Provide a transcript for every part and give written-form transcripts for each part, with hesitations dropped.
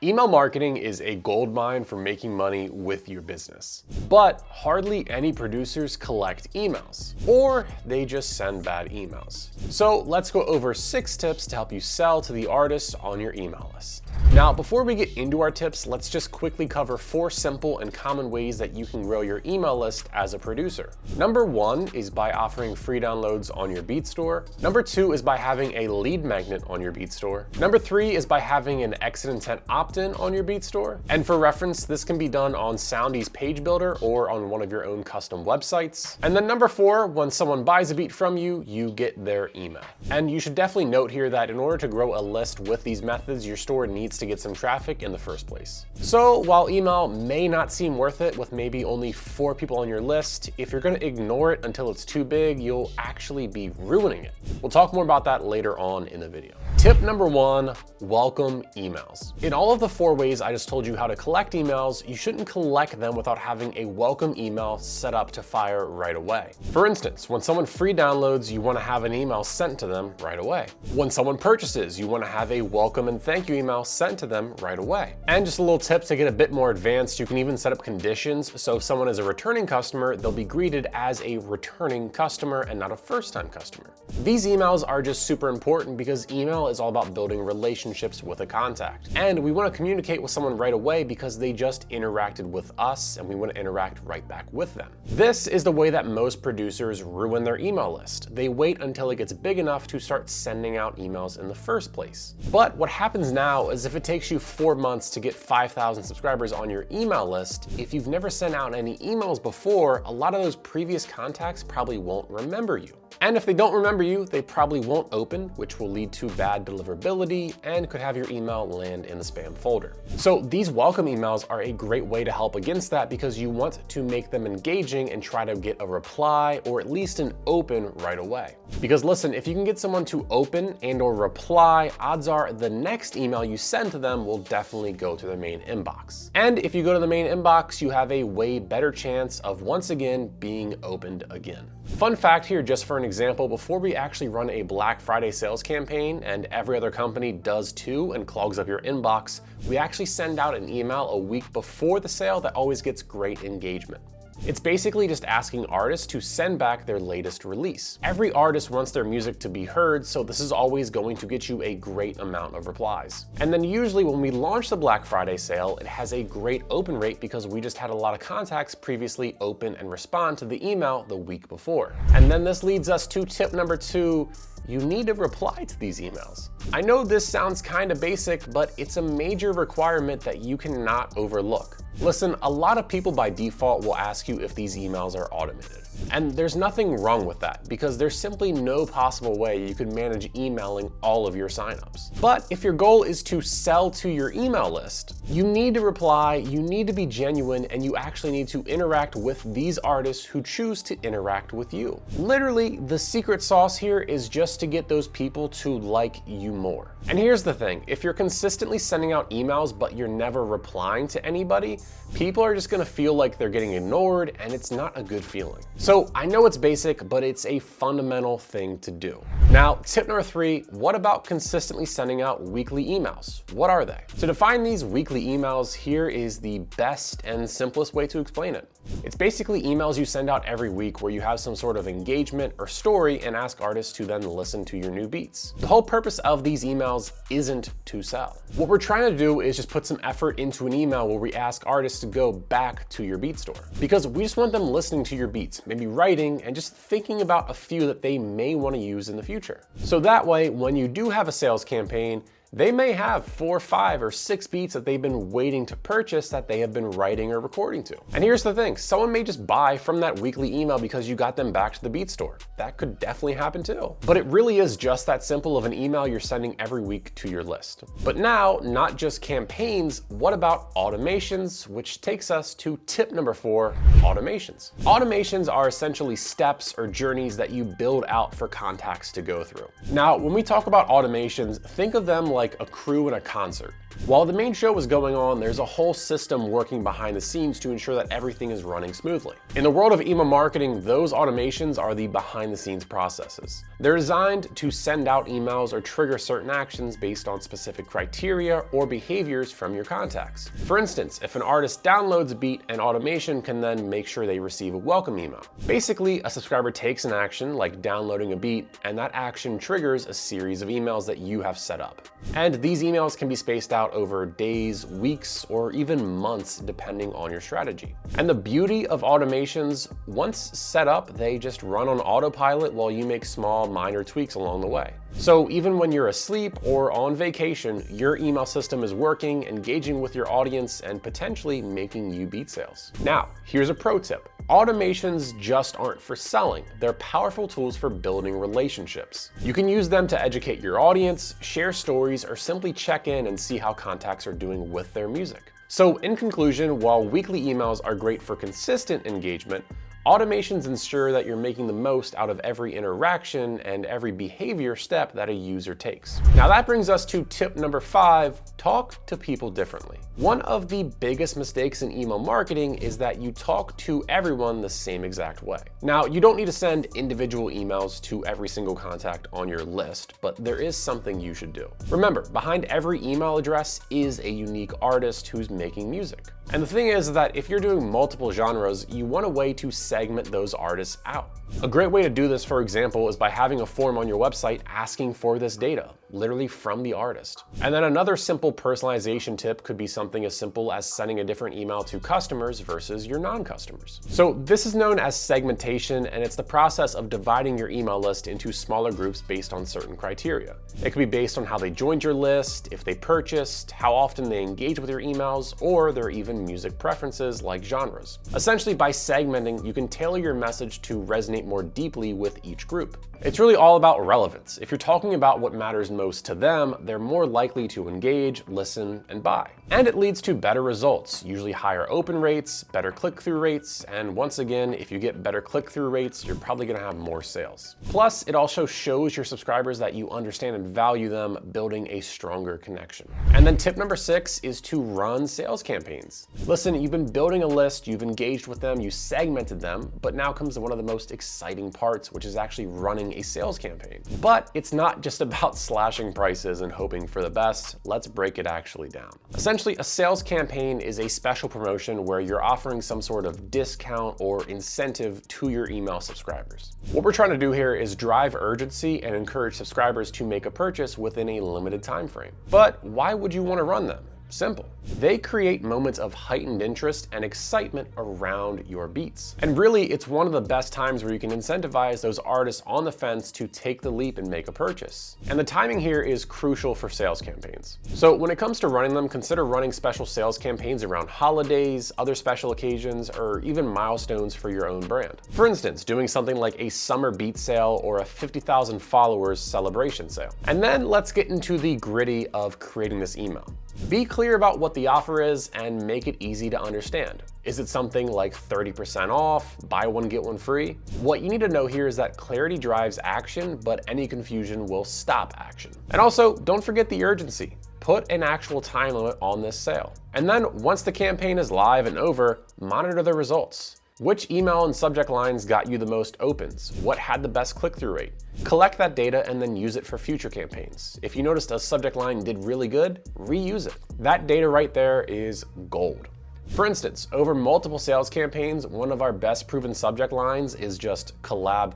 Email marketing is a goldmine for making money with your business. But hardly any producers collect emails, or they just send bad emails. So let's go over 6 tips to help you sell to the artists on your email list. Now, before we get into our tips, let's just quickly cover 4 simple and common ways that you can grow your email list as a producer. Number 1 is by offering free downloads on your Beat Store. Number 2 is by having a lead magnet on your Beat Store. Number 3 is by having an exit intent opt-in on your Beat Store. And for reference, this can be done on Soundy's page builder or on one of your own custom websites. And then number 4, when someone buys a beat from you, you get their email. And you should definitely note here that in order to grow a list with these methods, your store needs to get some traffic in the first place. So while email may not seem worth it with maybe only 4 people on your list, if you're gonna ignore it until it's too big, you'll actually be ruining it. We'll talk more about that later on in the video. Tip number 1, welcome emails. In all of the 4 ways I just told you how to collect emails, you shouldn't collect them without having a welcome email set up to fire right away. For instance, when someone free downloads, you wanna have an email sent to them right away. When someone purchases, you wanna have a welcome and thank you email sent to them right away. And just a little tip to get a bit more advanced, you can even set up conditions. So if someone is a returning customer, they'll be greeted as a returning customer and not a first-time customer. These emails are just super important because email is all about building relationships with a contact. And we want to communicate with someone right away because they just interacted with us and we want to interact right back with them. This is the way that most producers ruin their email list. They wait until it gets big enough to start sending out emails in the first place. But what happens now is if it takes you 4 months to get 5,000 subscribers on your email list, if you've never sent out any emails before, a lot of those previous contacts probably won't remember you. And if they don't remember you, they probably won't open, which will lead to bad deliverability and could have your email land in the spam folder. So these welcome emails are a great way to help against that because you want to make them engaging and try to get a reply or at least an open right away. Because listen, if you can get someone to open and or reply, odds are the next email you send to them will definitely go to their main inbox. And if you go to the main inbox, you have a way better chance of once again being opened again. Fun fact here, just for an example, before we actually run a Black Friday sales campaign, and every other company does too and clogs up your inbox, we actually send out an email a week before the sale that always gets great engagement. It's basically just asking artists to send back their latest release. Every artist wants their music to be heard, so this is always going to get you a great amount of replies. And then usually when we launch the Black Friday sale, it has a great open rate because we just had a lot of contacts previously open and respond to the email the week before. And then this leads us to tip number 2, you need to reply to these emails. I know this sounds kind of basic, but it's a major requirement that you cannot overlook. Listen, a lot of people by default will ask you if these emails are automated. And there's nothing wrong with that because there's simply no possible way you could manage emailing all of your signups. But if your goal is to sell to your email list, you need to reply, you need to be genuine, and you actually need to interact with these artists who choose to interact with you. Literally, the secret sauce here is just to get those people to like you more. And here's the thing, if you're consistently sending out emails but you're never replying to anybody, people are just gonna feel like they're getting ignored and it's not a good feeling. So I know it's basic, but it's a fundamental thing to do. Now, tip number 3, what about consistently sending out weekly emails? What are they? To define these weekly emails, here is the best and simplest way to explain it. It's basically emails you send out every week where you have some sort of engagement or story and ask artists to then listen to your new beats. The whole purpose of these emails isn't to sell. What we're trying to do is just put some effort into an email where we ask artists to go back to your beat store. Because we just want them listening to your beats, maybe writing and just thinking about a few that they may want to use in the future. So that way, when you do have a sales campaign, they may have 4, 5, or 6 beats that they've been waiting to purchase that they have been writing or recording to. And here's the thing, someone may just buy from that weekly email because you got them back to the beat store. That could definitely happen too. But it really is just that simple of an email you're sending every week to your list. But now, not just campaigns, what about automations, which takes us to tip number 4, automations. Automations are essentially steps or journeys that you build out for contacts to go through. Now, when we talk about automations, think of them like a crew in a concert. While the main show is going on, there's a whole system working behind the scenes to ensure that everything is running smoothly. In the world of email marketing, those automations are the behind the scenes processes. They're designed to send out emails or trigger certain actions based on specific criteria or behaviors from your contacts. For instance, if an artist downloads a beat, an automation can then make sure they receive a welcome email. Basically, a subscriber takes an action like downloading a beat, and that action triggers a series of emails that you have set up. And these emails can be spaced out over days, weeks, or even months depending on your strategy. And the beauty of automations, once set up, they just run on autopilot while you make small, minor tweaks along the way. So even when you're asleep or on vacation, your email system is working, engaging with your audience, and potentially making you beat sales. Now, here's a pro tip. Automations just aren't for selling. They're powerful tools for building relationships. You can use them to educate your audience, share stories, or simply check in and see how contacts are doing with their music. So in conclusion, while weekly emails are great for consistent engagement, automations ensure that you're making the most out of every interaction and every behavior step that a user takes. Now that brings us to tip number 5, talk to people differently. One of the biggest mistakes in email marketing is that you talk to everyone the same exact way. Now, you don't need to send individual emails to every single contact on your list, but there is something you should do. Remember, behind every email address is a unique artist who's making music. And the thing is that if you're doing multiple genres, you want a way to segment those artists out. A great way to do this, for example, is by having a form on your website asking for this data, literally from the artist. And then another simple personalization tip could be something as simple as sending a different email to customers versus your non-customers. So this is known as segmentation, and it's the process of dividing your email list into smaller groups based on certain criteria. It could be based on how they joined your list, if they purchased, how often they engage with your emails, or their even music preferences like genres. Essentially, by segmenting, you can tailor your message to resonate more deeply with each group. It's really all about relevance. If you're talking about what matters most to them, they're more likely to engage, listen, and buy. And it leads to better results, usually higher open rates, better click-through rates, and once again, if you get better click-through rates, you're probably gonna have more sales. Plus, it also shows your subscribers that you understand and value them, building a stronger connection. And then tip number 6 is to run sales campaigns. Listen, you've been building a list, you've engaged with them, you segmented them, but now comes one of the most exciting parts, which is actually running a sales campaign. But it's not just about slashing prices and hoping for the best. Let's break it actually down. Essentially, a sales campaign is a special promotion where you're offering some sort of discount or incentive to your email subscribers. What we're trying to do here is drive urgency and encourage subscribers to make a purchase within a limited time frame. But why would you want to run them? Simple. They create moments of heightened interest and excitement around your beats. And really, it's one of the best times where you can incentivize those artists on the fence to take the leap and make a purchase. And the timing here is crucial for sales campaigns. So when it comes to running them, consider running special sales campaigns around holidays, other special occasions, or even milestones for your own brand. For instance, doing something like a summer beat sale or a 50,000 followers celebration sale. And then let's get into the gritty of creating this email. Be clear about what the offer is and make it easy to understand. Is it something like 30% off, buy one, get one free? What you need to know here is that clarity drives action, but any confusion will stop action. And also, don't forget the urgency. Put an actual time limit on this sale. And then once the campaign is live and over, monitor the results. Which email and subject lines got you the most opens? What had the best click-through rate? Collect that data and then use it for future campaigns. If you noticed a subject line did really good, reuse it. That data right there is gold. For instance, over multiple sales campaigns, one of our best proven subject lines is just collab ?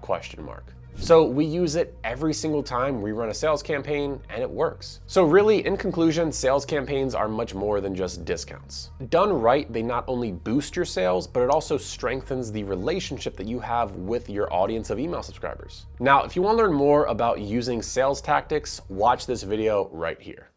So we use it every single time we run a sales campaign, and it works. So really, in conclusion, sales campaigns are much more than just discounts. Done right, they not only boost your sales, but it also strengthens the relationship that you have with your audience of email subscribers. Now, if you want to learn more about using sales tactics, watch this video right here.